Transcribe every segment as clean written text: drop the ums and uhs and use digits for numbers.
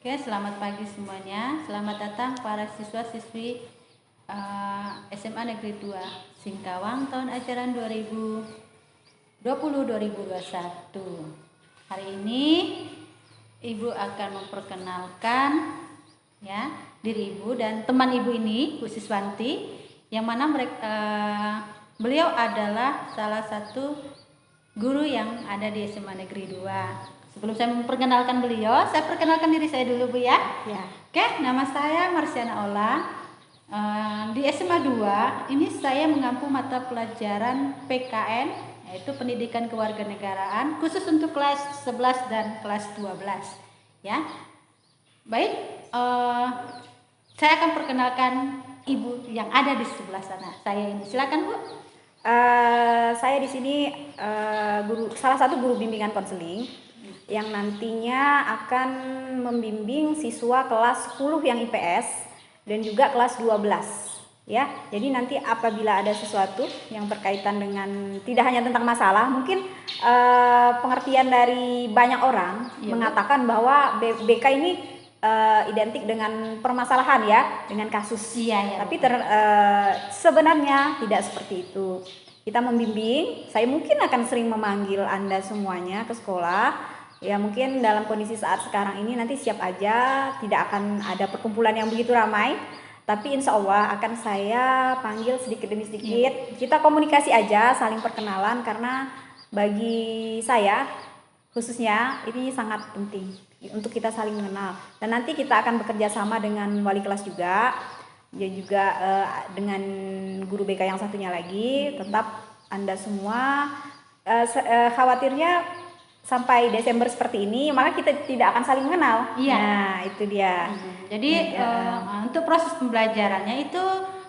Oke, selamat pagi semuanya. Selamat datang para siswa-siswi SMA Negeri 2 Singkawang tahun ajaran 2020-2021. Hari ini Ibu akan memperkenalkan ya diri Ibu dan teman Ibu ini, Bu Siswanti, yang mana beliau adalah salah satu guru yang ada di SMA Negeri 2. Sebelum saya memperkenalkan beliau, saya perkenalkan diri saya dulu, Bu ya. Ya. Oke, nama saya Marsiana Ola. Di SMA 2 ini saya mengampu mata pelajaran PKN, yaitu Pendidikan Kewarganegaraan, khusus untuk kelas 11 dan kelas 12. Ya. Baik, saya akan perkenalkan Ibu yang ada di sebelah sana. Saya ini, silakan Bu. Saya di sini salah satu guru bimbingan konseling yang nantinya akan membimbing siswa kelas 10 yang IPS dan juga kelas 12 ya. Jadi nanti apabila ada sesuatu yang berkaitan dengan tidak hanya tentang masalah, mungkin pengertian dari banyak orang mengatakan bahwa BK ini identik dengan permasalahan ya, dengan kasus. Tapi sebenarnya tidak seperti itu. Kita membimbing, saya mungkin akan sering memanggil Anda semuanya ke sekolah. Ya mungkin dalam kondisi saat sekarang ini nanti siap aja, tidak akan ada perkumpulan yang begitu ramai. Tapi insya Allah akan saya panggil sedikit demi sedikit. Kita komunikasi aja, saling perkenalan, karena bagi saya khususnya ini sangat penting untuk kita saling mengenal. Dan nanti kita akan bekerja sama dengan wali kelas juga, ya juga dengan guru BK yang satunya lagi. Tetap Anda semua khawatirnya sampai Desember seperti ini, maka kita tidak akan saling mengenal. Iya. Nah, itu dia. Jadi untuk proses pembelajarannya itu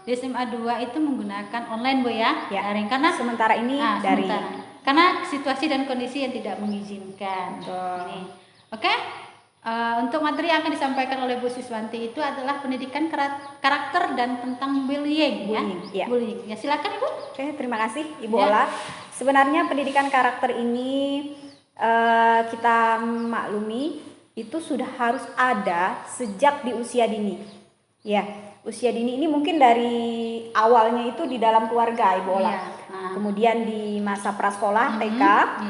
di SMA 2 itu menggunakan online, Bu ya? Ya. Karena sementara ini dari karena situasi dan kondisi yang tidak mengizinkan. Ini. Oke. Untuk materi yang akan disampaikan oleh Bu Siswanti itu adalah pendidikan karakter dan tentang bullying ya. Bullying. Ya, silakan Ibu. Oke, terima kasih Ibu Ola. Sebenarnya pendidikan karakter ini kita maklumi itu sudah harus ada sejak di usia dini. Ya, usia dini ini mungkin dari awalnya itu di dalam keluarga Ibu Ola. Kemudian di masa prasekolah TK,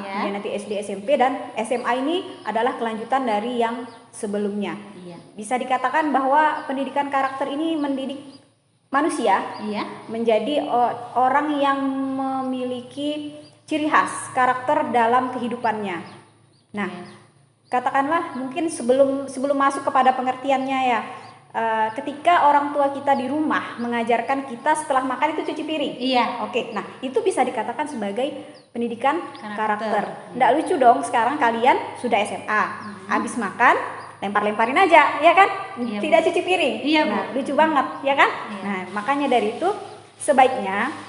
kemudian nanti SD, SMP dan SMA ini adalah kelanjutan dari yang sebelumnya. Bisa dikatakan bahwa pendidikan karakter ini mendidik manusia menjadi orang yang memiliki ciri khas karakter dalam kehidupannya. Nah, katakanlah mungkin sebelum masuk kepada pengertiannya ya, ketika orang tua kita di rumah mengajarkan kita setelah makan itu cuci piring. Oke, nah itu bisa dikatakan sebagai pendidikan karakter. Nggak lucu dong sekarang kalian sudah SMA, habis makan lempar-lemparin aja, ya kan? Tidak cuci piring. Nah, lucu banget, ya kan? Nah, makanya dari itu sebaiknya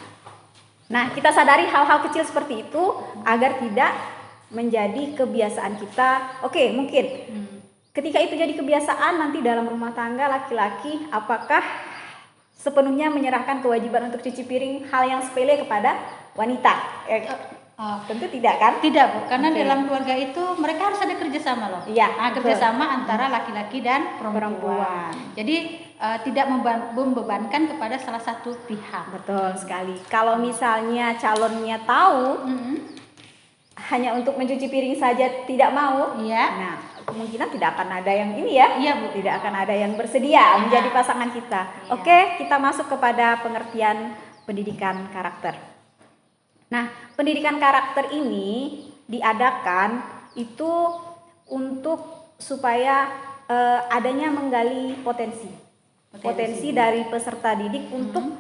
kita sadari hal-hal kecil seperti itu agar tidak menjadi kebiasaan kita. Oke, mungkin ketika itu jadi kebiasaan, nanti dalam rumah tangga laki-laki apakah sepenuhnya menyerahkan kewajiban untuk cuci piring hal yang sepele kepada wanita? Tentu tidak kan? Tidak Bu, karena dalam keluarga itu mereka harus ada kerjasama loh. Kerjasama antara laki-laki dan perempuan. Jadi tidak membebankan kepada salah satu pihak. Betul sekali. Kalau misalnya calonnya tahu hanya untuk mencuci piring saja tidak mau, nah kemungkinan tidak akan ada yang ini ya. Bu. Tidak akan ada yang bersedia menjadi pasangan kita. Oke, kita masuk kepada pengertian pendidikan karakter. Nah, pendidikan karakter ini diadakan itu untuk supaya adanya menggali potensi dari peserta didik untuk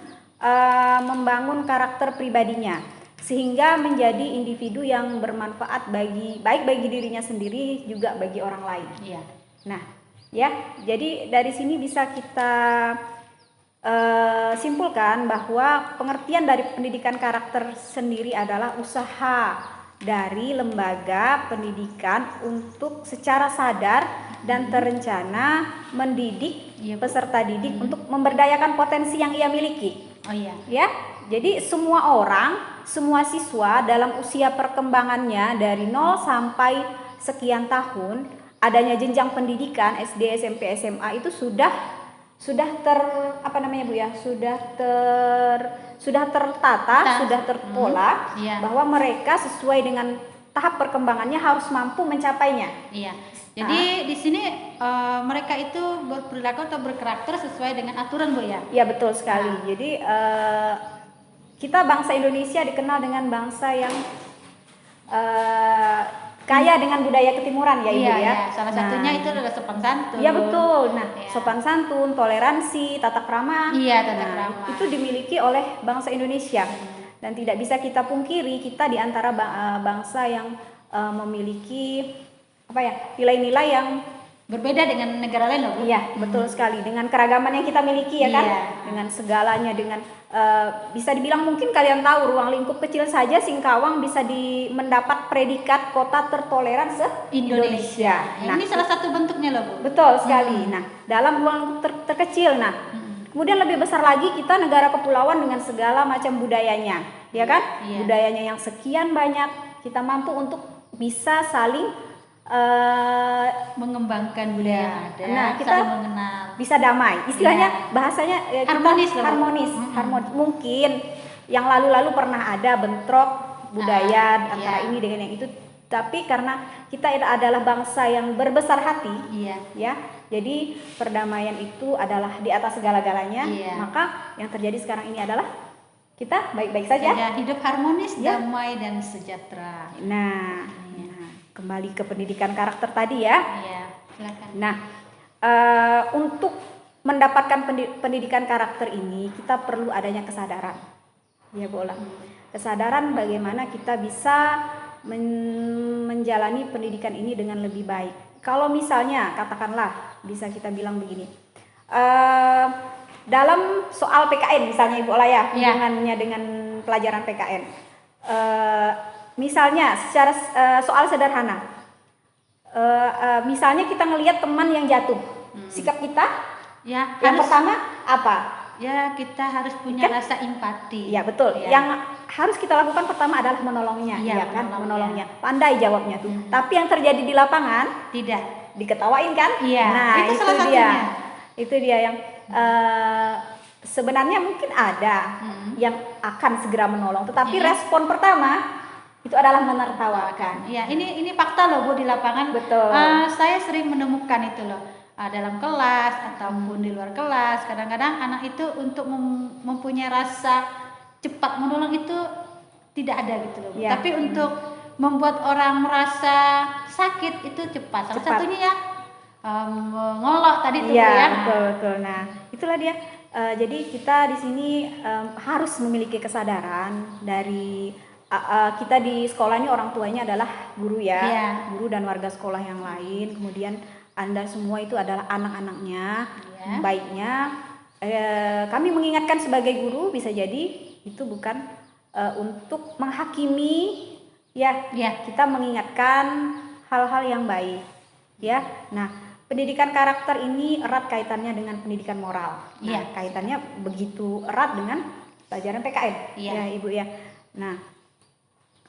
membangun karakter pribadinya sehingga menjadi individu yang bermanfaat baik bagi dirinya sendiri juga bagi orang lain. Nah, ya, jadi dari sini bisa kita simpulkan bahwa pengertian dari pendidikan karakter sendiri adalah usaha dari lembaga pendidikan untuk secara sadar dan terencana mendidik peserta didik untuk memberdayakan potensi yang ia miliki. Ya, jadi semua orang, semua siswa dalam usia perkembangannya dari 0 sampai sekian tahun adanya jenjang pendidikan SD, SMP, SMA itu sudah apa namanya Bu ya? Sudah tertata, sudah terpola bahwa mereka sesuai dengan tahap perkembangannya harus mampu mencapainya. Iya. Jadi di sini mereka itu berperilaku atau berkarakter sesuai dengan aturan Bu ya? Iya betul sekali. Jadi kita bangsa Indonesia dikenal dengan bangsa yang kaya dengan budaya ketimuran ya Ibu ya. Iya. Salah satunya itu adalah sopan santun. Iya betul. Nah, sopan santun, toleransi, tata krama. Iya, tata krama. Itu dimiliki oleh bangsa Indonesia. Dan tidak bisa kita pungkiri kita di antara bangsa yang memiliki nilai-nilai yang berbeda dengan negara lain loh Bu. Iya betul sekali, dengan keragaman yang kita miliki ya kan, dengan segalanya, dengan bisa dibilang mungkin kalian tahu ruang lingkup kecil saja Singkawang bisa mendapat predikat kota tertoleran se-Indonesia. Nah, ini salah satu bentuknya loh Bu. Betul sekali. Nah, dalam ruang lingkup terkecil, kemudian lebih besar lagi kita negara kepulauan dengan segala macam budayanya, ya kan? Budayanya yang sekian banyak, kita mampu untuk bisa saling mengembangkan budaya yang ada. Nah, kita saling mengenal, bisa damai. Istilahnya bahasanya harmonis. Mungkin yang lalu-lalu pernah ada bentrok budaya antara ini dengan yang itu, tapi karena kita adalah bangsa yang berbesar hati, ya. Jadi perdamaian itu adalah di atas segala-galanya. Maka yang terjadi sekarang ini adalah kita baik-baik saja. Hidup harmonis, damai dan sejahtera. Kembali ke pendidikan karakter tadi ya. Iya, silakan. Nah, untuk mendapatkan pendidikan karakter ini kita perlu adanya kesadaran. Ya, Bola. Kesadaran bagaimana kita bisa menjalani pendidikan ini dengan lebih baik. Kalau misalnya katakanlah bisa kita bilang begini. Dalam soal PKN misalnya Ibu Ola ya, hubungannya dengan pelajaran PKN. Misalnya secara soal sederhana, misalnya kita ngelihat teman yang jatuh, sikap kita yang pertama apa? Ya, kita harus punya rasa empati. Ya betul. Yang harus kita lakukan pertama adalah menolongnya, menolongnya. Pandai jawabnya tuh. Tapi yang terjadi di lapangan tidak diketawain kan? Nah, itu salah satunya. Itu dia yang sebenarnya mungkin ada yang akan segera menolong, tetapi respon pertama itu adalah menertawakan. Iya, ini fakta loh Bu di lapangan. Betul. Saya sering menemukan itu loh dalam kelas ataupun di luar kelas. Kadang-kadang anak itu untuk mempunyai rasa cepat menolong itu tidak ada gitu loh. Tapi untuk membuat orang merasa sakit itu cepat. Salah satunya ngolok tadi tuh ya. Betul. Nah, itulah dia. Jadi kita di sini harus memiliki kesadaran dari kita di sekolah ini orang tuanya adalah guru guru dan warga sekolah yang lain. Kemudian Anda semua itu adalah anak-anaknya. Baiknya kami mengingatkan sebagai guru bisa jadi itu bukan untuk menghakimi kita mengingatkan hal-hal yang baik Nah, pendidikan karakter ini erat kaitannya dengan pendidikan moral. Kaitannya begitu erat dengan pelajaran PKN ya Ibu ya. Nah,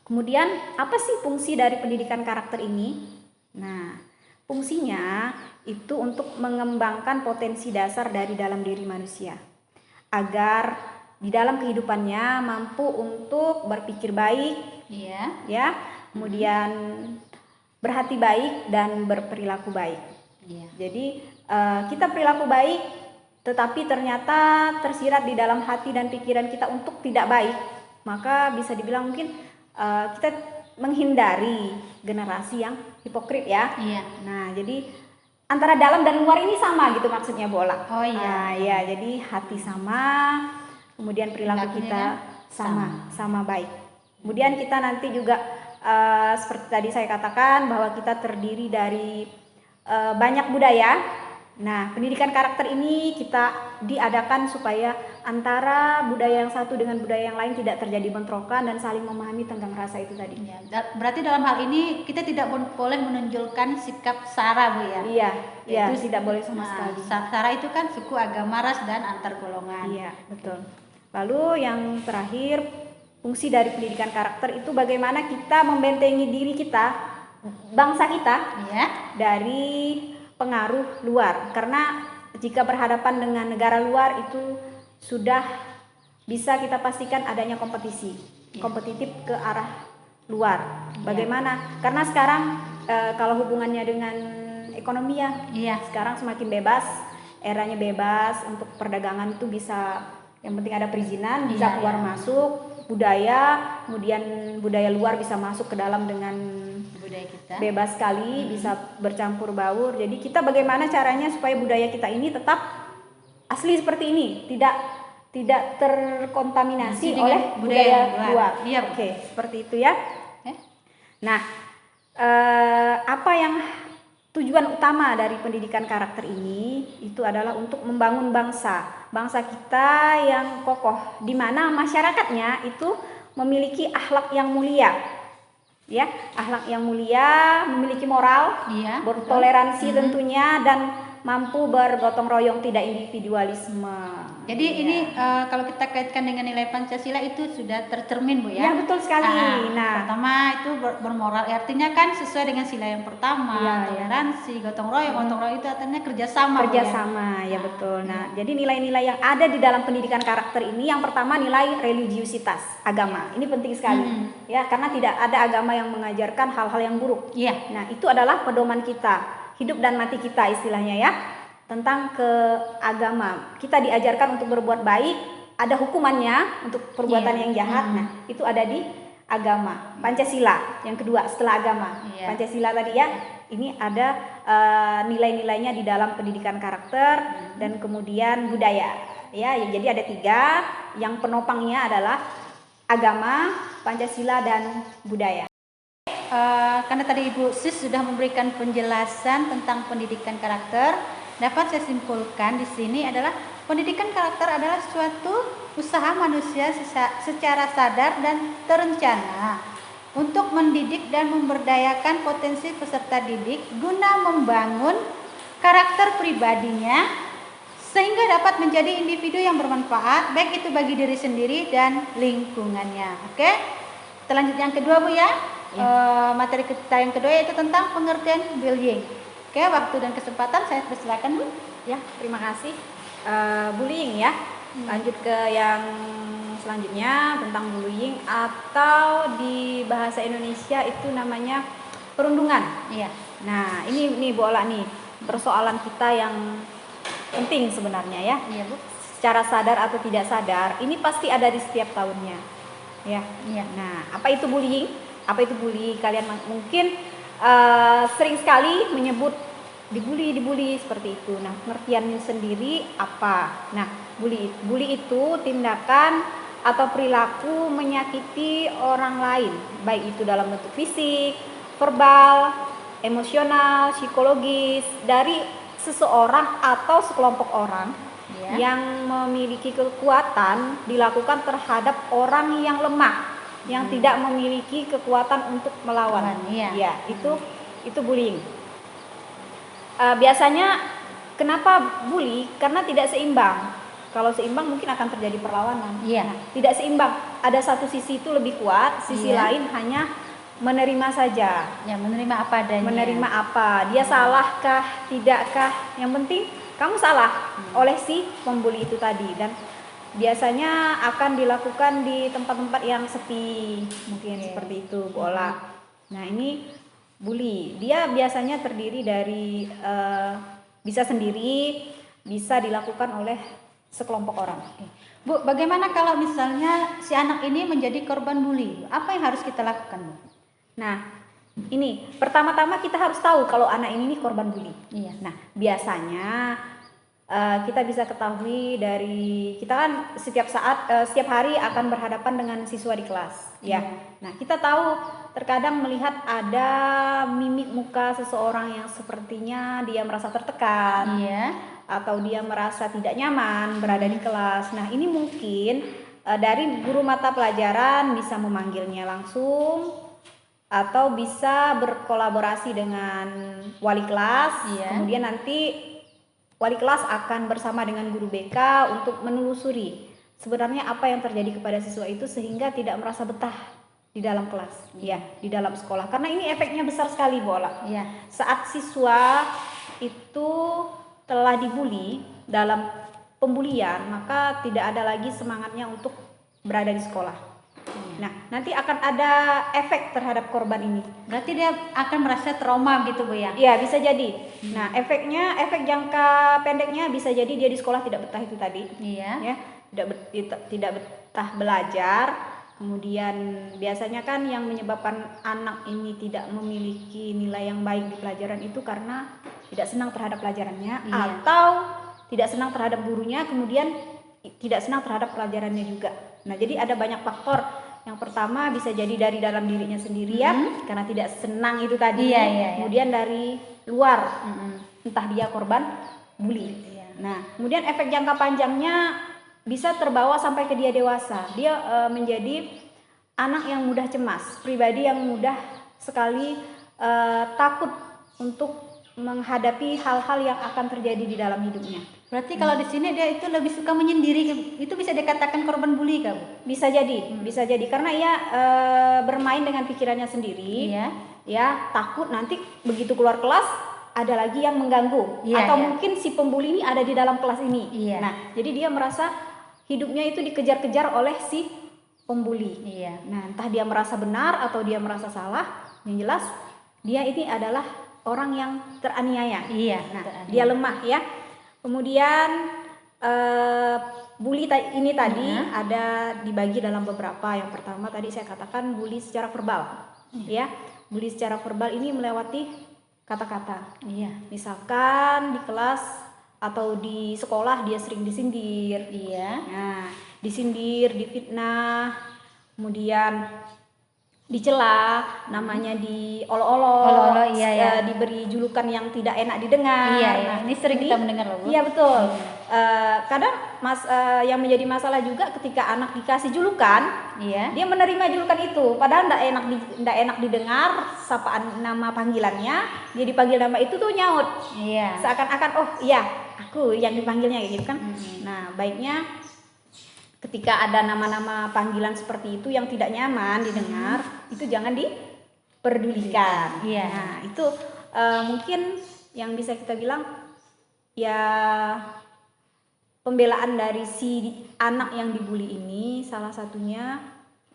kemudian apa sih fungsi dari pendidikan karakter ini? Nah, fungsinya itu untuk mengembangkan potensi dasar dari dalam diri manusia agar di dalam kehidupannya mampu untuk berpikir baik, kemudian berhati baik dan berperilaku baik. Jadi kita perilaku baik, tetapi ternyata tersirat di dalam hati dan pikiran kita untuk tidak baik, maka bisa dibilang mungkin kita menghindari generasi yang hipokrit ya. Nah, jadi antara dalam dan luar ini sama gitu maksudnya Bola. Jadi hati sama, kemudian perilaku kita sama baik. Kemudian kita nanti juga seperti tadi saya katakan bahwa kita terdiri dari banyak budaya. Nah, pendidikan karakter ini kita diadakan supaya antara budaya yang satu dengan budaya yang lain tidak terjadi bentrokan dan saling memahami tenggang rasa itu tadi. Berarti dalam hal ini kita tidak boleh menonjolkan sikap sara Bu ya? Itu tidak boleh sama sekali. Sara itu kan suku, agama, ras dan antar golongan. Iya, betul. Lalu yang terakhir, fungsi dari pendidikan karakter itu bagaimana kita membentengi diri kita bangsa kita Iya. dari pengaruh luar. Karena jika berhadapan dengan negara luar itu sudah bisa kita pastikan adanya kompetisi, kompetitif ke arah luar. Bagaimana? Karena sekarang kalau hubungannya dengan ekonomi ya, sekarang semakin bebas, eranya bebas untuk perdagangan itu bisa, yang penting ada perizinan, bisa keluar masuk, budaya, kemudian budaya luar bisa masuk ke dalam dengan budaya kita bebas sekali, bisa bercampur baur. Jadi kita bagaimana caranya supaya budaya kita ini tetap asli seperti ini, tidak terkontaminasi oleh budaya luar. Iya. Oke, seperti itu ya. Nah, apa yang tujuan utama dari pendidikan karakter ini itu adalah untuk membangun bangsa kita yang kokoh, di mana masyarakatnya itu memiliki akhlak yang mulia, ya, akhlak yang mulia, memiliki moral, bertoleransi tentunya, dan mampu bergotong royong, tidak individualisme. Jadi ini kalau kita kaitkan dengan nilai Pancasila itu sudah tercermin, Bu, ya? Ya, betul sekali. Nah, pertama itu bermoral, artinya kan sesuai dengan sila yang pertama, toleransi, gotong royong. Gotong royong itu artinya kerjasama. Kerjasama, ya betul. Nah, jadi nilai-nilai yang ada di dalam pendidikan karakter ini, yang pertama nilai religiusitas, agama. Ini penting sekali, ya, karena tidak ada agama yang mengajarkan hal-hal yang buruk. Nah, itu adalah pedoman kita, hidup dan mati kita istilahnya, ya, tentang ke agama. Kita diajarkan untuk berbuat baik, ada hukumannya untuk perbuatan yang jahat. Nah, itu ada di agama. Pancasila yang kedua setelah agama. Pancasila tadi, ya, ini ada nilai-nilainya di dalam pendidikan karakter, dan kemudian budaya, ya. Jadi ada 3 yang penopangnya adalah agama, Pancasila, dan budaya. Karena tadi Ibu Sis sudah memberikan penjelasan tentang pendidikan karakter, dapat saya simpulkan di sini adalah pendidikan karakter adalah suatu usaha manusia secara sadar dan terencana untuk mendidik dan memberdayakan potensi peserta didik guna membangun karakter pribadinya sehingga dapat menjadi individu yang bermanfaat, baik itu bagi diri sendiri dan lingkungannya. Oke, kita lanjut yang kedua, Bu, ya. Materi kita yang kedua yaitu tentang pengertian bullying. Oke, waktu dan kesempatan saya persilakan, Bu. Ya, terima kasih. Bullying, ya. Lanjut ke yang selanjutnya tentang bullying, atau di bahasa Indonesia itu namanya perundungan. Nah, ini Bu Ola nih, persoalan kita yang penting sebenarnya, ya. Bu. Secara sadar atau tidak sadar, ini pasti ada di setiap tahunnya, ya. Nah, apa itu bullying? Apa itu bully? Kalian mungkin sering sekali menyebut dibully seperti itu. Nah, pengertiannya sendiri apa? Nah, bully itu tindakan atau perilaku menyakiti orang lain, baik itu dalam bentuk fisik, verbal, emosional, psikologis, dari seseorang atau sekelompok orang yang memiliki kekuatan dilakukan terhadap orang yang lemah, yang tidak memiliki kekuatan untuk melawan. Itu bullying. Biasanya kenapa bully? Karena tidak seimbang. Kalau seimbang mungkin akan terjadi perlawanan. Nah, tidak seimbang. Ada satu sisi itu lebih kuat, sisi lain hanya menerima saja. Menerima apa adanya. Menerima apa? Dia salahkah, tidakkah? Yang penting kamu salah oleh si pembuli itu tadi. Dan biasanya akan dilakukan di tempat-tempat yang sepi, mungkin seperti itu, Bu Ola. Nah, ini bully. Dia biasanya terdiri dari bisa sendiri, bisa dilakukan oleh sekelompok orang. Bu, bagaimana kalau misalnya si anak ini menjadi korban bully? Apa yang harus kita lakukan, Bu? Nah, ini pertama-tama kita harus tahu kalau anak ini korban bully. Nah, biasanya kita bisa ketahui dari kita kan setiap hari akan berhadapan dengan siswa di kelas, ya. Nah, kita tahu terkadang melihat ada mimik muka seseorang yang sepertinya dia merasa tertekan, atau dia merasa tidak nyaman berada di kelas. Nah, ini mungkin dari guru mata pelajaran bisa memanggilnya langsung, atau bisa berkolaborasi dengan wali kelas. Kemudian nanti wali kelas akan bersama dengan guru BK untuk menelusuri sebenarnya apa yang terjadi kepada siswa itu sehingga tidak merasa betah di dalam kelas, ya, di dalam sekolah. Karena ini efeknya besar sekali, Bu Ola. Iya. Saat siswa itu telah dibully dalam pembulian, maka tidak ada lagi semangatnya untuk berada di sekolah. Nah, nanti akan ada efek terhadap korban ini. Berarti dia akan merasa trauma gitu, Bu ya? Iya, bisa jadi. Nah, efek jangka pendeknya bisa jadi dia di sekolah tidak betah itu tadi. Iya. Ya, tidak betah belajar. Kemudian biasanya kan yang menyebabkan anak ini tidak memiliki nilai yang baik di pelajaran itu karena tidak senang terhadap pelajarannya, Iya. atau tidak senang terhadap gurunya, kemudian tidak senang terhadap pelajarannya juga. Nah, jadi ada banyak faktor. Yang pertama bisa jadi dari dalam dirinya sendiri ya, karena tidak senang itu tadi. Iya. Kemudian dari luar, entah dia korban bully. Iya. Nah, kemudian efek jangka panjangnya bisa terbawa sampai ke dia dewasa. Dia menjadi anak yang mudah cemas, pribadi yang mudah sekali takut untuk menghadapi hal-hal yang akan terjadi di dalam hidupnya. Berarti kalau di sini dia itu lebih suka menyendiri, itu bisa dikatakan korban bully, Bu? Bisa jadi karena ia bermain dengan pikirannya sendiri. Iya. Ya, takut nanti begitu keluar kelas ada lagi yang mengganggu, Iya, atau iya. mungkin si pembuli ini ada di dalam kelas ini. Iya. Nah, jadi dia merasa hidupnya itu dikejar-kejar oleh si pembuli. Iya. Nah, entah dia merasa benar atau dia merasa salah, yang jelas dia ini adalah orang yang teraniaya. Iya. Nah, teraniaya. dia lemah ya. Kemudian bully ini tadi ada dibagi dalam beberapa. Yang pertama tadi saya katakan bully secara verbal. Ya, bully secara verbal ini melewati kata-kata. Iya. Misalkan di kelas atau di sekolah dia sering disindir. Iya. Nah, disindir, difitnah, kemudian dicela, namanya diolok-olok, iya. diberi julukan yang tidak enak didengar. Iya. Nah, Ini sering kita mendengar, Bu. Iya, betul. Kadang yang menjadi masalah juga ketika anak dikasih julukan, Iya. dia menerima julukan itu, padahal tidak enak didengar sapaan nama panggilannya, dia dipanggil nama itu tuh nyaut. Iya. Seakan-akan oh iya, aku yang dipanggilnya gitu kan. Nah, baiknya ketika ada nama-nama panggilan seperti itu yang tidak nyaman didengar, itu jangan diperdulikan. Iya. Nah, itu mungkin yang bisa kita bilang ya pembelaan dari si anak yang dibully ini salah satunya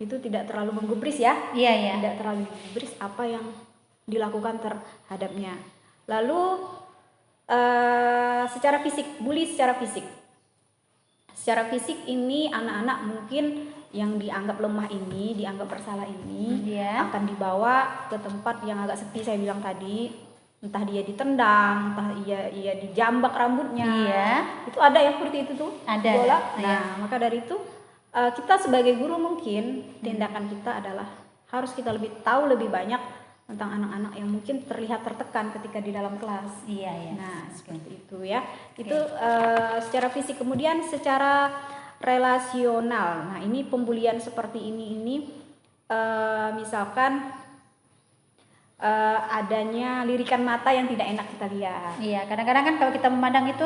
itu tidak terlalu menggubris ya. Iya. Tidak terlalu menggubris apa yang dilakukan terhadapnya. Lalu secara fisik, bully secara fisik. Secara fisik ini anak-anak mungkin yang dianggap lemah ini, dianggap bersalah ini akan dibawa ke tempat yang agak sepi saya bilang tadi. Entah dia ditendang, entah ia dijambak rambutnya. Iya. Itu ada yang seperti itu tuh. Ada. Bola. Nah, Iya. maka dari itu kita sebagai guru mungkin tindakan kita adalah harus kita tahu lebih banyak tentang anak-anak yang mungkin terlihat tertekan ketika di dalam kelas. Iya. Nah, seperti itu ya. Itu secara fisik. Kemudian secara relasional. Nah, ini pembulian seperti ini misalkan adanya lirikan mata yang tidak enak kita lihat. Iya, kadang-kadang kan kalau kita memandang itu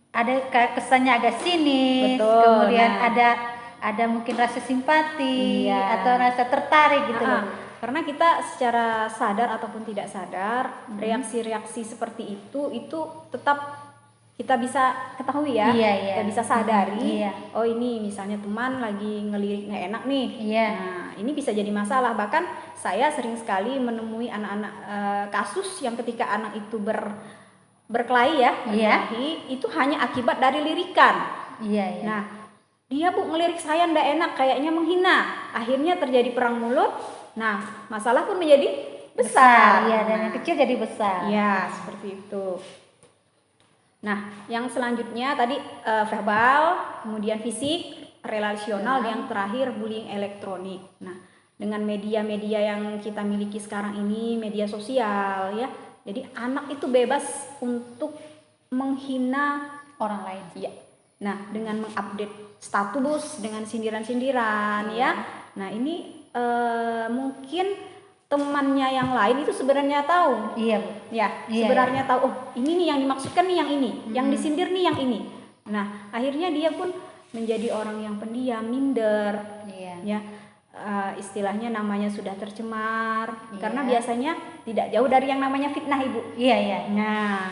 ada kesannya agak sinis, Betul, kemudian nah. ada mungkin rasa simpati Iya. atau rasa tertarik gitu loh. Karena kita secara sadar ataupun tidak sadar, reaksi-reaksi seperti itu tetap kita bisa ketahui ya. Iya. Kita bisa sadari. Iya. Oh, ini misalnya teman lagi ngelirik nggak enak nih. Iya. Nah, ini bisa jadi masalah. Bahkan saya sering sekali menemui anak-anak kasus yang ketika anak itu berkelahi ya, berkelahi, itu hanya akibat dari lirikan. Iya. Nah, dia Bu ngelirik saya ndak enak, kayaknya menghina. Akhirnya terjadi perang mulut. Nah, masalah pun menjadi besar. Iya, dan yang kecil jadi besar. Ya, seperti itu. Nah, yang selanjutnya tadi verbal, kemudian fisik, relasional, yang terakhir bullying elektronik. Nah, dengan media-media yang kita miliki sekarang ini, media sosial ya. Jadi anak itu bebas untuk menghina Orang lain. ya. Nah, dengan mengupdate status dengan sindiran-sindiran ya. Nah, ini mungkin temannya yang lain itu sebenarnya tahu. Iya, Bu. Ya, Iya, sebenarnya tahu, oh ini nih yang dimaksudkan nih yang ini, yang disindir nih yang ini. Nah, akhirnya dia pun menjadi orang yang pendiam, minder, Iya. ya, istilahnya namanya sudah tercemar, Iya. karena biasanya tidak jauh dari yang namanya fitnah, Ibu. Iya, iya. Nah,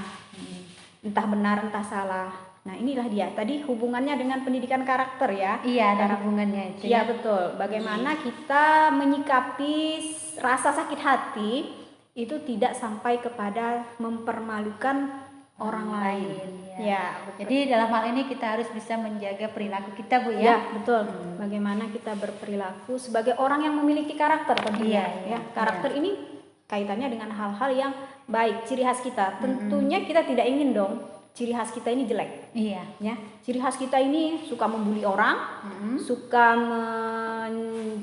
entah benar entah salah. Nah, inilah dia tadi hubungannya dengan pendidikan karakter ya. Iya, ada hubungannya itu. Iya, betul. Bagaimana kita menyikapi rasa sakit hati itu tidak sampai kepada mempermalukan orang lain. Ya, betul. Jadi dalam hal ini kita harus bisa menjaga perilaku kita, Bu, Ya, ya. betul. Bagaimana kita berperilaku sebagai orang yang memiliki karakter tentunya. Iya, Ya, karakter ini kaitannya dengan hal-hal yang baik, ciri khas kita. Tentunya kita tidak ingin dong ciri khas kita ini jelek. Iya. Ya, ciri khas kita ini suka membuli orang, suka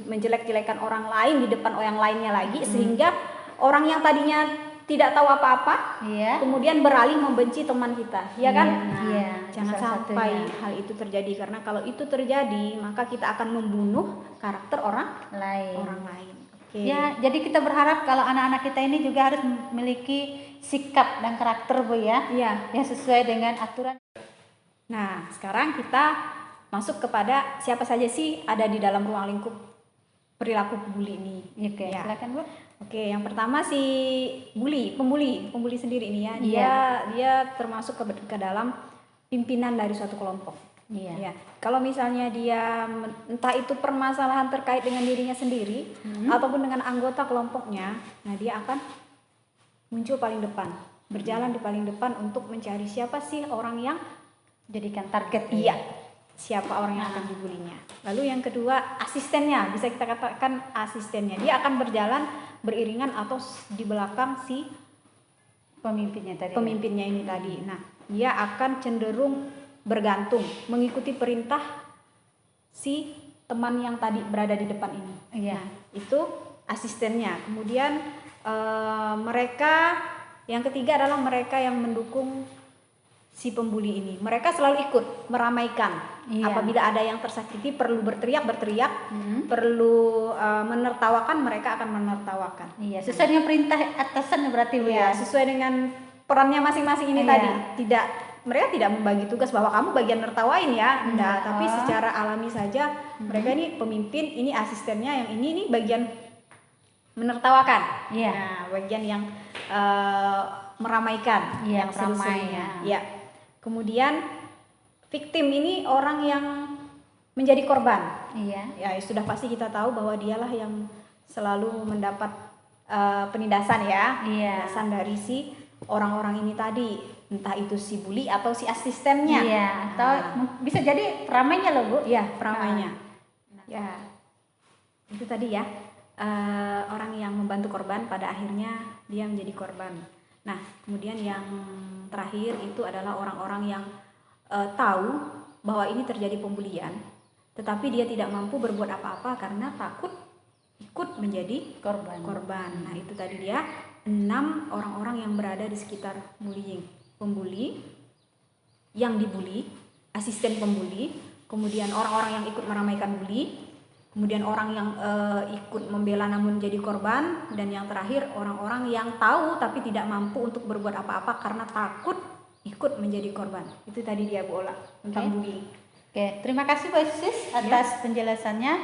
menjelek-jelekan orang lain di depan orang lainnya lagi, sehingga orang yang tadinya tidak tahu apa-apa, Iya. kemudian beralih membenci teman kita, ya kan? Iya, Jangan salah sampai satunya. hal itu terjadi, karena kalau itu terjadi maka kita akan membunuh karakter orang Lain. lain. Oke. Ya, jadi kita berharap kalau anak-anak kita ini juga harus memiliki sikap dan karakter, Bu, ya. Iya. Yang sesuai dengan aturan. Nah, sekarang kita masuk kepada siapa saja sih ada di dalam ruang lingkup perilaku bully ini. Oke, Ya. silakan, Bu. Oke, yang pertama si pembuli sendiri ini ya. Iya. Dia termasuk ke dalam pimpinan dari suatu kelompok. Iya. Ya, kalau misalnya dia entah itu permasalahan terkait dengan dirinya sendiri ataupun dengan anggota kelompoknya, nah dia akan muncul paling depan, berjalan di paling depan untuk mencari siapa sih orang yang Jadikan target. iya, siapa orang yang akan dibulinya. Lalu yang kedua, asistennya, bisa kita katakan asistennya. Dia akan berjalan beriringan atau di belakang si Pemimpinnya tadi. pemimpinnya ini tadi. Nah, dia akan cenderung bergantung, mengikuti perintah si teman yang tadi berada di depan ini. Iya. Nah, itu asistennya. Kemudian mereka yang ketiga adalah mereka yang mendukung si pembuli ini. Mereka selalu ikut meramaikan. Iya. Apabila ada yang tersakiti perlu berteriak, perlu menertawakan, mereka akan menertawakan. Iya, sesuai dengan perintah atasan berarti, Bu, Ya, ya. sesuai dengan perannya masing-masing ini Iya. tadi. Mereka tidak membagi tugas bahwa kamu bagian nertawain ya, enggak, tapi secara alami saja mereka ini pemimpin, ini asistennya, yang ini bagian menertawakan. Iya. Nah, bagian yang meramaikan, Iya, yang ramai, seru-serunya. ya. Ya. Kemudian victim ini orang yang menjadi korban. Iya. Ya, sudah pasti kita tahu bahwa dialah yang selalu mendapat penindasan ya. Iya. Penindasan dari si orang-orang ini tadi, entah itu si bully atau si asistennya. Iya, atau bisa jadi ramainya loh, Bu. Iya, peramainya. Ya, itu tadi ya, orang yang membantu korban pada akhirnya dia menjadi korban. Nah, kemudian yang terakhir itu adalah orang-orang yang tahu bahwa ini terjadi pembulian, tetapi dia tidak mampu berbuat apa-apa karena takut ikut menjadi korban. Nah, itu tadi dia 6 orang-orang yang berada di sekitar bullying. Pembuli, yang dibully, asisten pembuli, kemudian orang-orang yang ikut meramaikan bully, kemudian orang yang ikut membela namun jadi korban, dan yang terakhir orang-orang yang tahu tapi tidak mampu untuk berbuat apa-apa karena takut ikut menjadi korban. Itu tadi dia, Bu Ola, tentang bullying. Oke, terima kasih Bu Isis atas penjelasannya.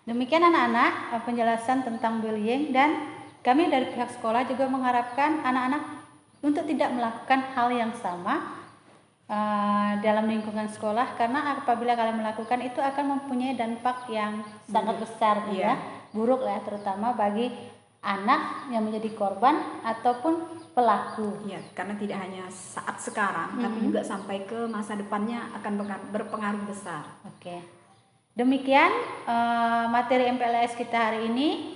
Demikian anak-anak penjelasan tentang bullying, dan kami dari pihak sekolah juga mengharapkan anak-anak untuk tidak melakukan hal yang sama dalam lingkungan sekolah, karena apabila kalian melakukan itu akan mempunyai dampak yang sangat besar, ya, buruk ya, terutama bagi anak yang menjadi korban ataupun pelaku. Ya, karena tidak hanya saat sekarang, tapi juga sampai ke masa depannya akan berpengaruh besar. Oke, demikian materi MPLS kita hari ini.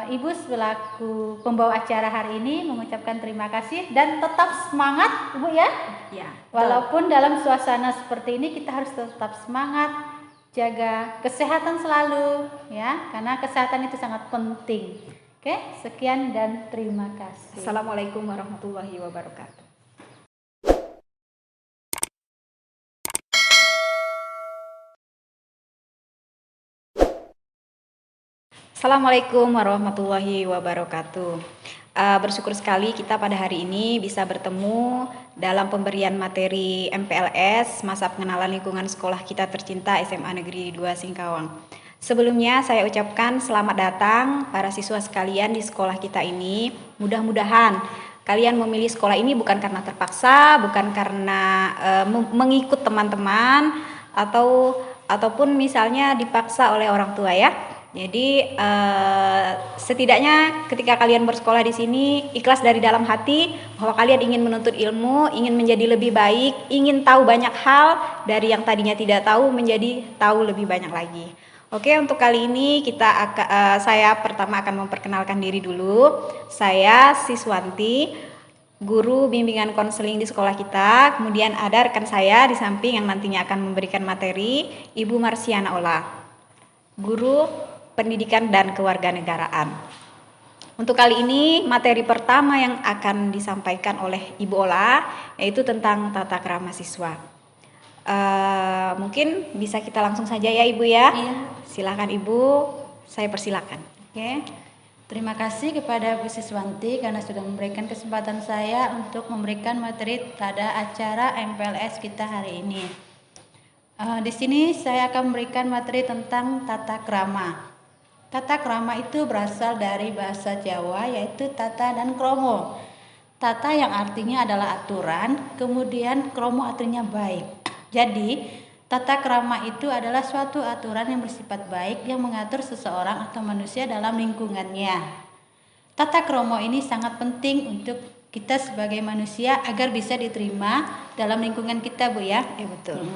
Ibu selaku pembawa acara hari ini mengucapkan terima kasih dan tetap semangat, Ibu ya. Ya. Walaupun dalam suasana seperti ini kita harus tetap semangat, jaga kesehatan selalu ya, karena kesehatan itu sangat penting. Oke, sekian dan terima kasih. Assalamualaikum warahmatullahi wabarakatuh. Assalamualaikum warahmatullahi wabarakatuh. Bersyukur sekali kita pada hari ini bisa bertemu dalam pemberian materi MPLS Masa Pengenalan Lingkungan Sekolah Kita Tercinta SMA Negeri 2 Singkawang. Sebelumnya saya ucapkan selamat datang para siswa sekalian di sekolah kita ini. Mudah-mudahan kalian memilih sekolah ini bukan karena terpaksa, bukan karena mengikut teman-teman ataupun misalnya dipaksa oleh orang tua ya. Jadi setidaknya ketika kalian bersekolah di sini ikhlas dari dalam hati bahwa kalian ingin menuntut ilmu, ingin menjadi lebih baik, ingin tahu banyak hal dari yang tadinya tidak tahu menjadi tahu lebih banyak lagi. Oke, untuk kali ini saya pertama akan memperkenalkan diri dulu. Saya Siswanti, guru bimbingan konseling di sekolah kita. Kemudian ada rekan saya di samping yang nantinya akan memberikan materi, Ibu Marsiana Ola, guru pendidikan dan kewarganegaraan. Untuk kali ini materi pertama yang akan disampaikan oleh Ibu Ola yaitu tentang tata krama siswa. Mungkin bisa kita langsung saja ya Ibu ya. Iya. Silakan Ibu, saya persilakan. Oke. Terima kasih kepada Bu Siswanti karena sudah memberikan kesempatan saya untuk memberikan materi pada acara MPLS kita hari ini. Di sini saya akan memberikan materi tentang tata krama. Tata krama itu berasal dari bahasa Jawa yaitu tata dan kromo. Tata yang artinya adalah aturan, kemudian kromo artinya baik. Jadi, tata krama itu adalah suatu aturan yang bersifat baik yang mengatur seseorang atau manusia dalam lingkungannya. Tata kromo ini sangat penting untuk kita sebagai manusia agar bisa diterima dalam lingkungan kita, Bu ya. Ya betul.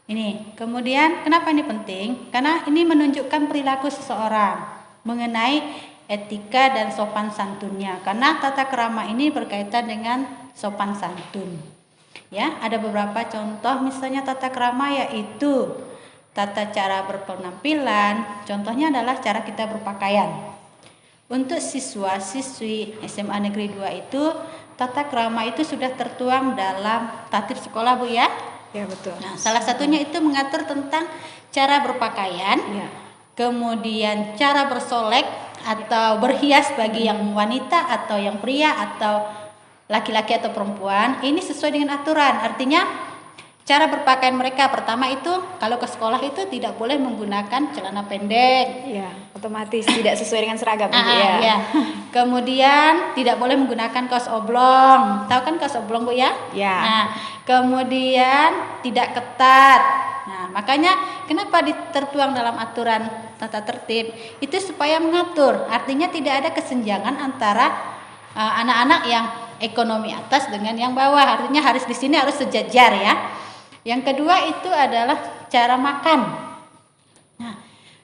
Ini, kemudian kenapa ini penting? Karena ini menunjukkan perilaku seseorang mengenai etika dan sopan santunnya. Karena tata krama ini berkaitan dengan sopan santun. Ya, ada beberapa contoh misalnya tata krama yaitu tata cara berpenampilan, contohnya adalah cara kita berpakaian. Untuk siswa-siswi SMA Negeri 2 itu tata krama itu sudah tertuang dalam tatip sekolah Bu ya. Ya betul. Nah, salah satunya itu mengatur tentang cara berpakaian, Ya. kemudian cara bersolek atau berhias bagi yang wanita atau yang pria atau laki-laki atau perempuan, ini sesuai dengan aturan. Artinya cara berpakaian mereka pertama itu kalau ke sekolah itu tidak boleh menggunakan celana pendek. Ya, otomatis tidak sesuai dengan seragam Ya. ya. Kemudian tidak boleh menggunakan kaos oblong. Tahu kan kaos oblong Bu ya? Ya. Nah, kemudian tidak ketat. Nah, makanya kenapa tertuang dalam aturan tata tertib? Itu supaya mengatur. Artinya tidak ada kesenjangan antara anak-anak yang ekonomi atas dengan yang bawah, artinya harus di sini harus sejajar ya. Yang kedua itu adalah cara makan. Nah,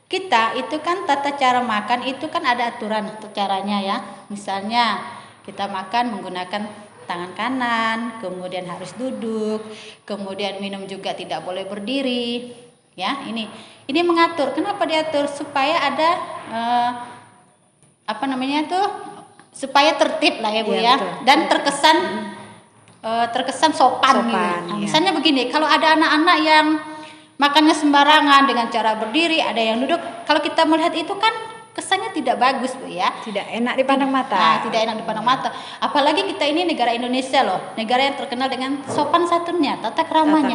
kita itu kan tata cara makan itu kan ada aturan atau caranya ya. Misalnya kita makan menggunakan tangan kanan, kemudian harus duduk, kemudian minum juga tidak boleh berdiri. Ya, ini mengatur. Kenapa diatur? Supaya ada supaya tertib lah ya Bu ya, betul. dan terkesan sopan gitu. Nah, misalnya begini, kalau ada anak-anak yang makannya sembarangan dengan cara berdiri, ada yang duduk, kalau kita melihat itu kan kesannya tidak bagus Bu ya. Tidak enak dipandang mata. Nah, tidak enak dipandang mata. Apalagi kita ini negara Indonesia loh, negara yang terkenal dengan sopan santunnya, tata keramanya.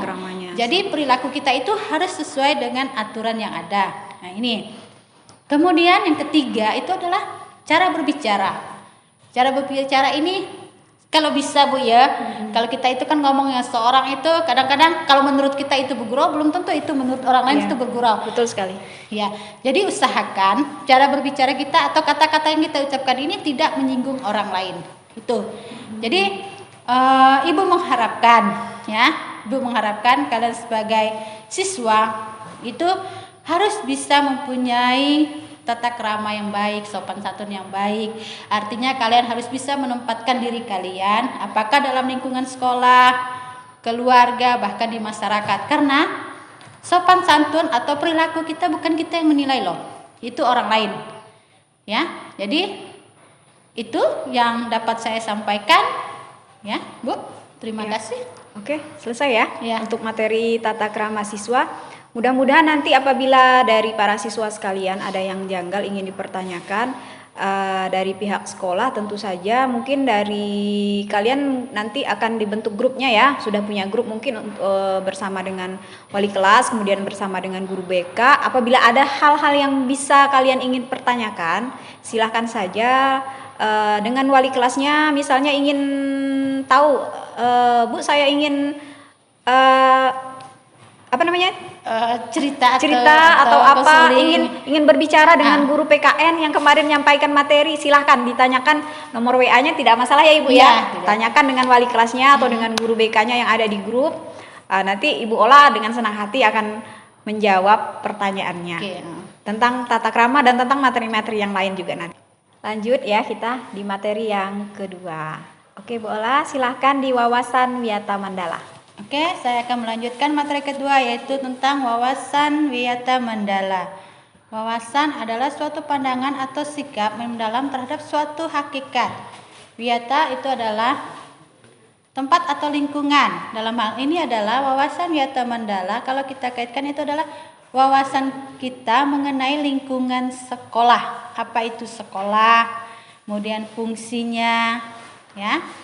Jadi perilaku kita itu harus sesuai dengan aturan yang ada. Nah, ini. Kemudian yang ketiga itu adalah cara berbicara. Cara berbicara ini kalau bisa Bu ya, kalau kita itu kan ngomongnya seorang itu kadang-kadang kalau menurut kita itu bergurau, belum tentu itu menurut orang lain itu bergurau. Betul sekali. Ya, jadi usahakan cara berbicara kita atau kata-kata yang kita ucapkan ini tidak menyinggung orang lain. Itu. Jadi Ibu mengharapkan kalian sebagai siswa itu harus bisa mempunyai tata krama yang baik, sopan santun yang baik. Artinya kalian harus bisa menempatkan diri kalian apakah dalam lingkungan sekolah, keluarga, bahkan di masyarakat. Karena sopan santun atau perilaku kita bukan kita yang menilai loh. Itu orang lain. Ya. Jadi itu yang dapat saya sampaikan. Ya, Bu. Terima kasih. Oke, selesai ya, untuk materi tata krama siswa. Mudah-mudahan nanti apabila dari para siswa sekalian ada yang janggal ingin dipertanyakan, dari pihak sekolah tentu saja mungkin dari kalian nanti akan dibentuk grupnya ya, sudah punya grup mungkin bersama dengan wali kelas, kemudian bersama dengan guru BK. Apabila ada hal-hal yang bisa kalian ingin pertanyakan, silahkan saja dengan wali kelasnya, misalnya ingin tahu, Bu saya ingin apa namanya, cerita atau apa, konseling. ingin berbicara dengan guru PKN yang kemarin menyampaikan materi, silahkan ditanyakan, nomor WA-nya tidak masalah ya Ibu ya, Tidak. tanyakan dengan wali kelasnya atau dengan guru BK-nya yang ada di grup. Nanti Ibu Ola dengan senang hati akan menjawab pertanyaannya tentang tata krama dan tentang materi-materi yang lain juga nanti. Lanjut ya, kita di materi yang kedua. Oke Bu Ola, silahkan di wawasan Wiyata Mandala. Oke, saya akan melanjutkan materi kedua, yaitu tentang wawasan Wiyata Mandala. Wawasan adalah suatu pandangan atau sikap mendalam terhadap suatu hakikat. Wiyata itu adalah tempat atau lingkungan. Dalam hal ini adalah wawasan Wiyata Mandala, kalau kita kaitkan itu adalah wawasan kita mengenai lingkungan sekolah. Apa itu sekolah? Kemudian fungsinya, ya.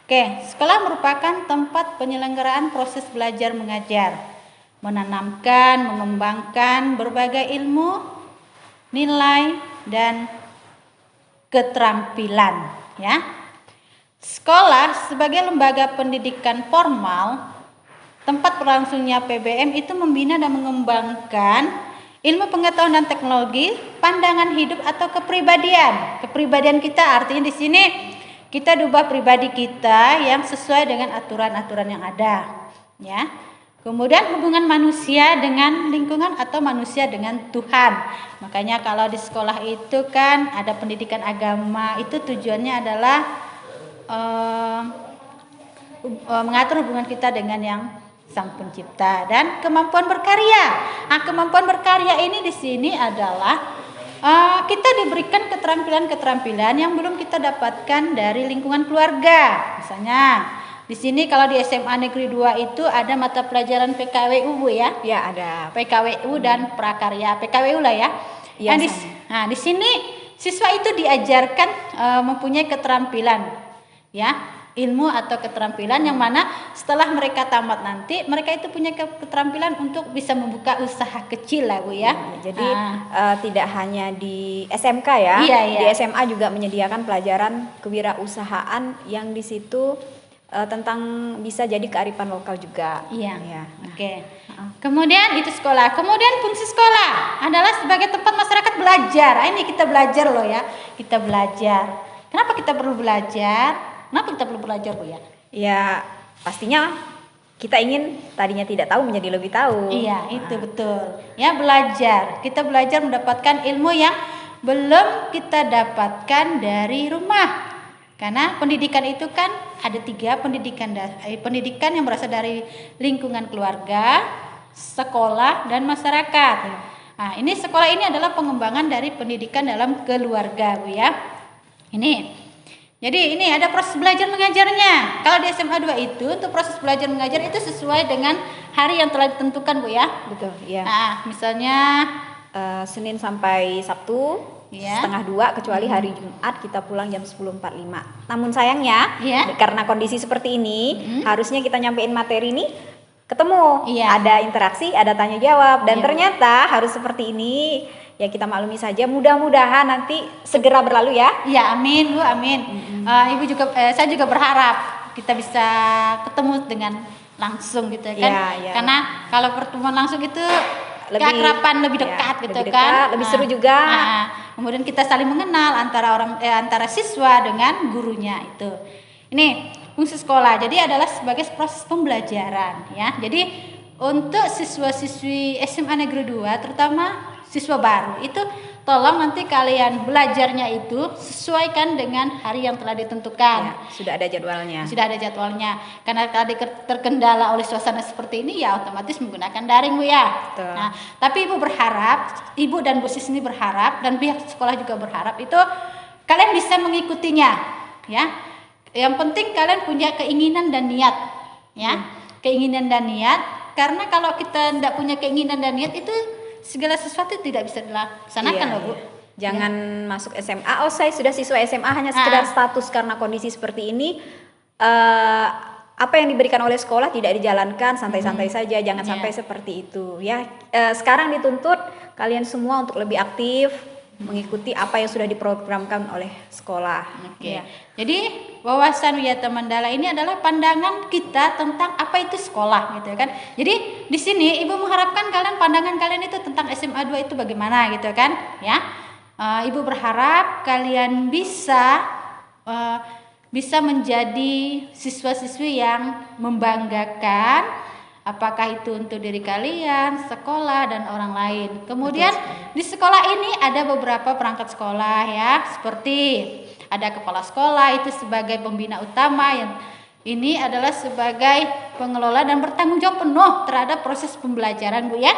Oke, sekolah merupakan tempat penyelenggaraan proses belajar mengajar, menanamkan, mengembangkan berbagai ilmu, nilai, dan keterampilan. Ya, sekolah sebagai lembaga pendidikan formal, tempat berlangsungnya PBM itu membina dan mengembangkan ilmu pengetahuan dan teknologi, pandangan hidup atau kepribadian. Kepribadian kita artinya di sini kita ubah pribadi kita yang sesuai dengan aturan-aturan yang ada, ya. Kemudian hubungan manusia dengan lingkungan atau manusia dengan Tuhan. Makanya kalau di sekolah itu kan ada pendidikan agama, itu tujuannya adalah mengatur hubungan kita dengan yang Sang Pencipta dan kemampuan berkarya. Nah, kemampuan berkarya ini di sini adalah kita diberikan keterampilan-keterampilan yang belum kita dapatkan dari lingkungan keluarga. Misalnya, di sini kalau di SMA Negeri 2 itu ada mata pelajaran PKWU Bu ya? Ya, ada PKWU dan prakarya. PKWU lah ya. Ya, di sini siswa itu diajarkan mempunyai keterampilan, ya. Ilmu atau keterampilan yang mana setelah mereka tamat nanti mereka itu punya keterampilan untuk bisa membuka usaha kecil lah Bu ya. Jadi tidak hanya di SMK ya, Iya. Di SMA juga menyediakan pelajaran kewirausahaan yang di situ tentang bisa jadi kearifan lokal juga. Iya. Oke. Kemudian itu sekolah. Kemudian fungsi sekolah adalah sebagai tempat masyarakat belajar. Ini kita belajar loh ya. Kita belajar. Kenapa kita perlu belajar? Kenapa kita perlu belajar Bu ya? Ya pastinya kita ingin tadinya tidak tahu menjadi lebih tahu. Iya, itu betul. Ya, belajar. Kita belajar mendapatkan ilmu yang belum kita dapatkan dari rumah. Karena pendidikan itu kan ada 3 pendidikan yang berasal dari lingkungan keluarga, sekolah, dan masyarakat. Nah, ini sekolah ini adalah pengembangan dari pendidikan dalam keluarga Bu ya. Jadi ini ada proses belajar mengajarnya. Kalau di SMA 2 itu untuk proses belajar mengajar itu sesuai dengan hari yang telah ditentukan Bu ya. Betul, ya. Nah, misalnya Senin sampai Sabtu ya. setengah 2 kecuali hari Jumat kita pulang jam 10.45. Namun sayangnya karena kondisi seperti ini harusnya kita nyampein materi ini ketemu. Ada interaksi, ada tanya jawab dan ternyata harus seperti ini. Ya kita maklumi saja, mudah-mudahan nanti segera berlalu ya. Iya, amin Bu, amin. Ibu juga, saya juga berharap kita bisa ketemu dengan langsung gitu kan. Ya. Karena kalau pertemuan langsung itu keakraban lebih dekat gitu lebih kan. Dekat, lebih seru juga. Kemudian kita saling mengenal antara siswa dengan gurunya itu. Ini fungsi sekolah. Jadi adalah sebagai proses pembelajaran ya. Jadi untuk siswa-siswi SMA Negeri 2 terutama siswa baru itu tolong nanti kalian belajarnya itu sesuaikan dengan hari yang telah ditentukan. Ya, sudah ada jadwalnya. Karena tadi terkendala oleh suasana seperti ini ya otomatis menggunakan daring Bu ya. Betul. Nah, tapi Ibu berharap, Ibu dan Bu Sis ini berharap dan pihak sekolah juga berharap itu kalian bisa mengikutinya ya. Yang penting kalian punya keinginan dan niat ya. Keinginan dan niat, karena kalau kita tidak punya keinginan dan niat itu segala sesuatu tidak bisa dilaksanakan loh Bu. Jangan masuk SMA, oh saya sudah siswa SMA hanya sekedar status karena kondisi seperti ini. Apa yang diberikan oleh sekolah tidak dijalankan, santai-santai saja, jangan sampai seperti itu ya. Sekarang dituntut kalian semua untuk lebih aktif mengikuti apa yang sudah diprogramkan oleh sekolah. Ya. Jadi wawasan Wiyata Mandala ini adalah pandangan kita tentang apa itu sekolah gitu kan. Jadi di sini Ibu mengharapkan pandangan kalian itu tentang SMA 2 itu bagaimana gitu kan ya. Ibu berharap kalian bisa menjadi siswa-siswi yang membanggakan, apakah itu untuk diri kalian, sekolah, dan orang lain. Kemudian di sekolah ini ada beberapa perangkat sekolah ya, seperti ada kepala sekolah itu sebagai pembina utama, yang ini adalah sebagai pengelola dan bertanggung jawab penuh terhadap proses pembelajaran, Bu ya.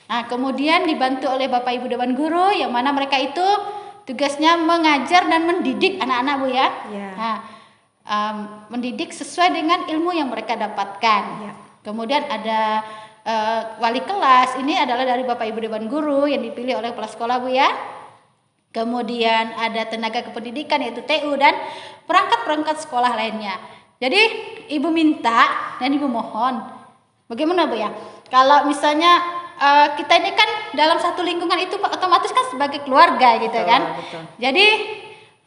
Nah, kemudian dibantu oleh Bapak Ibu Dewan Guru yang mana mereka itu tugasnya mengajar dan mendidik anak-anak, Bu ya. Nah, mendidik sesuai dengan ilmu yang mereka dapatkan. Kemudian ada wali kelas, ini adalah dari Bapak Ibu Dewan Guru yang dipilih oleh kepala sekolah, Bu ya. Kemudian ada tenaga kependidikan yaitu TU dan perangkat-perangkat sekolah lainnya. Jadi Ibu minta dan Ibu mohon, bagaimana Bu ya? Kalau misalnya kita ini kan dalam satu lingkungan itu otomatis kan sebagai keluarga gitu kan. Jadi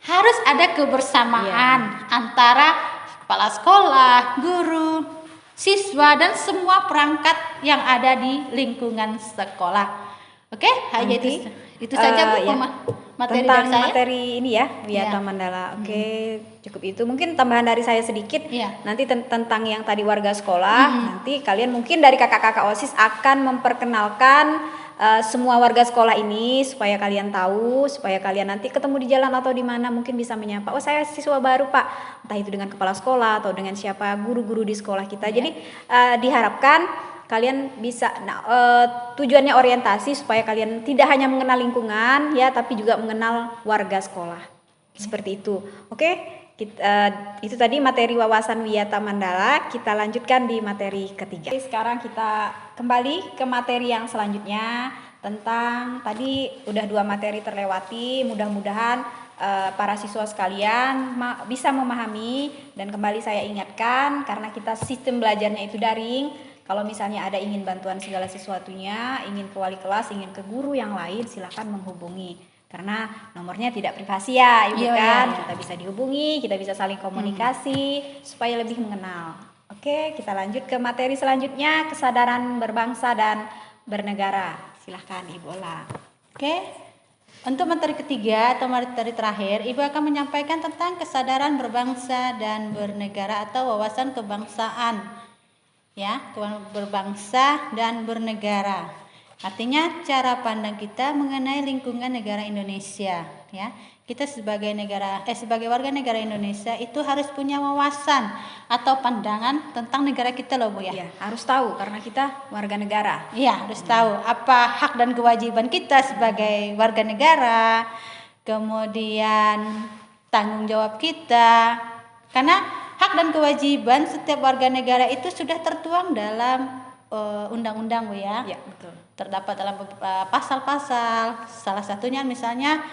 harus ada kebersamaan antara kepala sekolah, guru, siswa dan semua perangkat yang ada di lingkungan sekolah. Oke, hanya itu saja Bu materi tentang dari saya. Materi ini ya Wiyata Mandala. Oke, cukup itu. Mungkin tambahan dari saya sedikit. Nanti tentang yang tadi warga sekolah, nanti kalian mungkin dari kakak-kakak OSIS akan memperkenalkan semua warga sekolah ini supaya kalian tahu, supaya kalian nanti ketemu di jalan atau di mana mungkin bisa menyapa, oh saya siswa baru Pak, entah itu dengan kepala sekolah atau dengan siapa guru-guru di sekolah kita. Jadi diharapkan kalian bisa tujuannya orientasi supaya kalian tidak hanya mengenal lingkungan ya, tapi juga mengenal warga sekolah. Seperti itu. Oke, itu tadi materi wawasan Wiyata Mandala. Kita lanjutkan di materi ketiga. Sekarang kita kembali ke materi yang selanjutnya tentang tadi udah 2 materi terlewati. Mudah-mudahan para siswa sekalian bisa memahami, dan kembali saya ingatkan karena kita sistem belajarnya itu daring. Kalau misalnya ada ingin bantuan segala sesuatunya, ingin ke wali kelas, ingin ke guru yang lain, silakan menghubungi. Karena nomornya tidak privasi ya, Ibu kan. Kita bisa dihubungi, kita bisa saling komunikasi supaya lebih mengenal. Oke, kita lanjut ke materi selanjutnya, kesadaran berbangsa dan bernegara. Silahkan Ibu Ola. Oke, untuk materi ketiga atau materi terakhir, Ibu akan menyampaikan tentang kesadaran berbangsa dan bernegara atau wawasan kebangsaan. Ya, berbangsa dan bernegara. Artinya cara pandang kita mengenai lingkungan negara Indonesia, ya. Kita sebagai warga negara Indonesia itu harus punya wawasan atau pandangan tentang negara kita loh, Bu ya. Iya, harus tahu karena kita warga negara. Iya, harus tahu apa hak dan kewajiban kita sebagai warga negara. Kemudian tanggung jawab kita. Karena hak dan kewajiban setiap warga negara itu sudah tertuang dalam undang-undang, Bu ya. Iya, betul. Terdapat dalam pasal-pasal. Salah satunya misalnya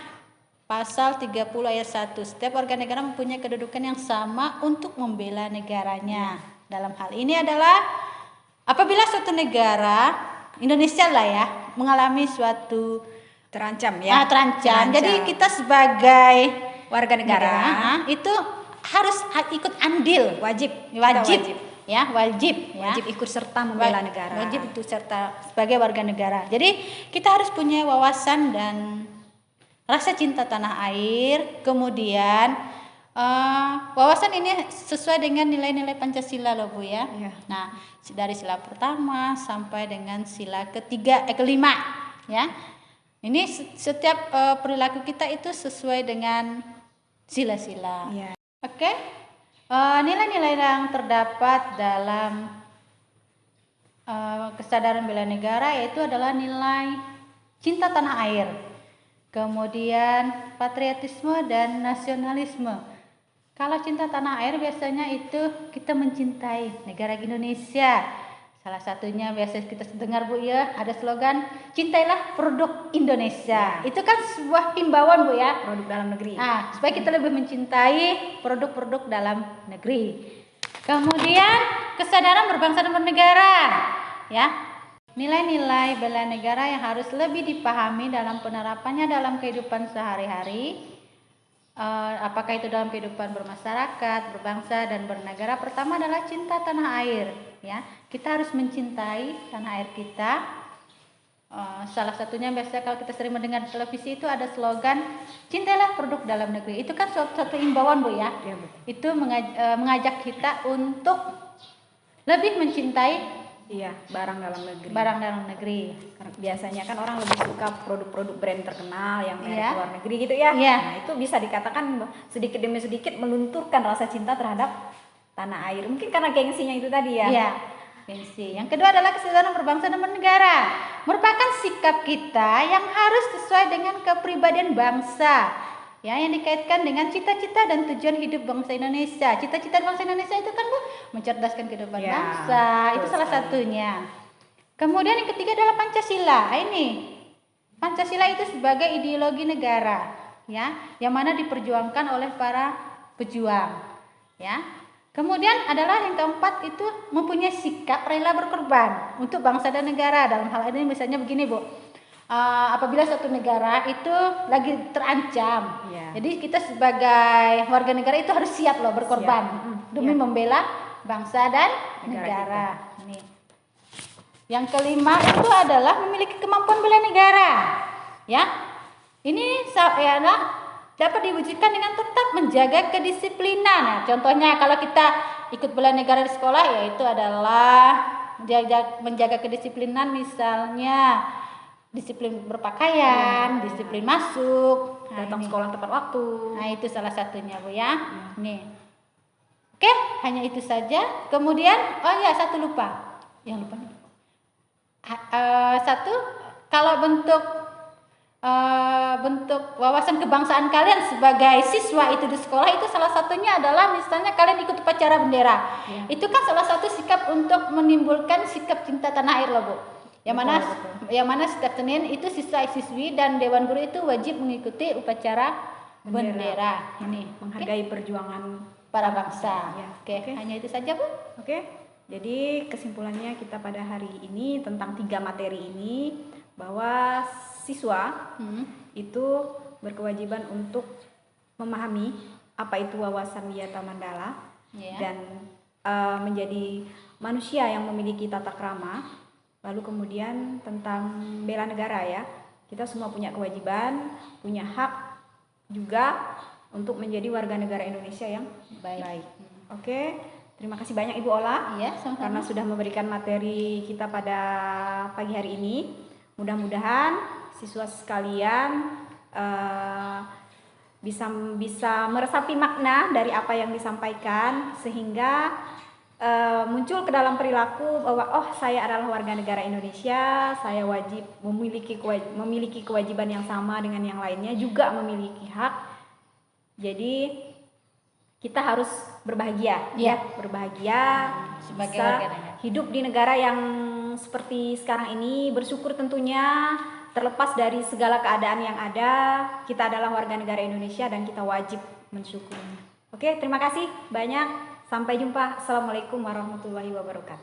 pasal 30 ayat 1. Setiap warga negara mempunyai kedudukan yang sama untuk membela negaranya. Dalam hal ini adalah apabila suatu negara, Indonesia lah ya, mengalami suatu terancam ya. Terancam. Jadi kita sebagai warga negara itu harus ikut andil, wajib ya. Wajib ikut serta membela negara. Wajib ikut serta sebagai warga negara. Jadi kita harus punya wawasan dan rasa cinta tanah air. Kemudian wawasan ini sesuai dengan nilai-nilai Pancasila loh, Bu ya. Nah, dari sila pertama sampai dengan sila kelima ya. Ini setiap perilaku kita itu sesuai dengan sila-sila. Oke, nilai-nilai yang terdapat dalam kesadaran bela negara yaitu adalah nilai cinta tanah air, kemudian patriotisme dan nasionalisme. Kalau cinta tanah air biasanya itu kita mencintai negara Indonesia Salah satunya biasa kita dengar Bu ya, ada slogan cintailah produk Indonesia. Itu kan sebuah himbauan Bu ya. Produk dalam negeri. Nah, supaya kita lebih mencintai produk-produk dalam negeri. Kemudian kesadaran berbangsa dan bernegara, ya. Nilai-nilai bela negara yang harus lebih dipahami dalam penerapannya dalam kehidupan sehari-hari. Apakah itu dalam kehidupan bermasyarakat, berbangsa dan bernegara. Pertama adalah cinta tanah air, ya. Kita harus mencintai tanah air kita. Salah satunya biasa kalau kita sering mendengar di televisi itu ada slogan cintailah produk dalam negeri. Itu kan suatu himbauan Bu ya. Ya, betul. Itu mengajak kita untuk lebih mencintai barang dalam negeri. barang dalam negeri. Karena biasanya kan orang lebih suka produk-produk brand terkenal yang merek Iya. luar negeri gitu ya. Iya. Nah, itu bisa dikatakan sedikit demi sedikit melunturkan rasa cinta terhadap tanah air. Mungkin karena gengsinya itu tadi ya. Iya, gengsi. Yang kedua adalah kesadaran berbangsa dan bernegara. Merupakan sikap kita yang harus sesuai dengan kepribadian bangsa. Ya, yang dikaitkan dengan cita-cita dan tujuan hidup bangsa Indonesia. Cita-cita bangsa Indonesia itu kan Bu, mencerdaskan kehidupan Ya, bangsa. Itu betul salah sekali. satunya. Kemudian yang ketiga adalah Pancasila. Ini Pancasila itu sebagai ideologi negara, ya, yang mana diperjuangkan oleh para pejuang, ya. Kemudian adalah yang keempat itu mempunyai sikap rela berkorban untuk bangsa dan negara. Dalam hal ini misalnya begini Bu, apabila suatu negara itu lagi terancam, Ya. jadi kita sebagai warga negara itu harus siap loh berkorban demi membela bangsa dan negara. Ini. Yang kelima itu adalah memiliki kemampuan bela negara, ya. Ini adalah dapat diwujudkan dengan tetap menjaga kedisiplinan. Nah, contohnya kalau kita ikut bela negara di sekolah, yaitu adalah menjaga kedisiplinan, misalnya disiplin berpakaian, disiplin masuk, Datang ini. sekolah tepat waktu. Nah, itu salah satunya Bu ya. Nih. Oke, hanya itu saja. Kemudian, oh ya, satu lupa. Yang lupa nih. Satu, kalau bentuk wawasan kebangsaan kalian sebagai siswa itu di sekolah itu salah satunya adalah misalnya kalian ikut upacara bendera. Ya. Itu kan salah satu sikap untuk menimbulkan sikap cinta tanah air loh Bu. Yang mana setiap Senin itu siswa-siswi dan dewan guru itu wajib mengikuti upacara bendera. Ini Menghargai perjuangan para bangsa. Ya. Oke, hanya itu saja Bu. Oke, jadi kesimpulannya kita pada hari ini tentang 3 materi ini bahwa siswa itu berkewajiban untuk memahami apa itu wawasan Wiyata Mandala Ya. dan menjadi manusia yang memiliki tata krama. Lalu kemudian tentang bela negara ya, kita semua punya kewajiban, punya hak juga untuk menjadi warga negara Indonesia yang baik. Oke. Terima kasih banyak Ibu Ola Iya, sama-sama. karena sudah memberikan materi kita pada pagi hari ini. Mudah-mudahan siswa sekalian bisa meresapi makna dari apa yang disampaikan sehingga muncul ke dalam perilaku bahwa saya adalah warga negara Indonesia, saya wajib memiliki kewajiban yang sama dengan yang lainnya, juga memiliki hak. Jadi kita harus berbahagia, Ya. berbahagia Sebagai bisa warga negara. hidup di negara yang seperti sekarang ini, bersyukur tentunya terlepas dari segala keadaan yang ada, kita adalah warga negara Indonesia dan kita wajib mensyukurinya. Oke, terima kasih banyak. Sampai jumpa. Assalamualaikum warahmatullahi wabarakatuh.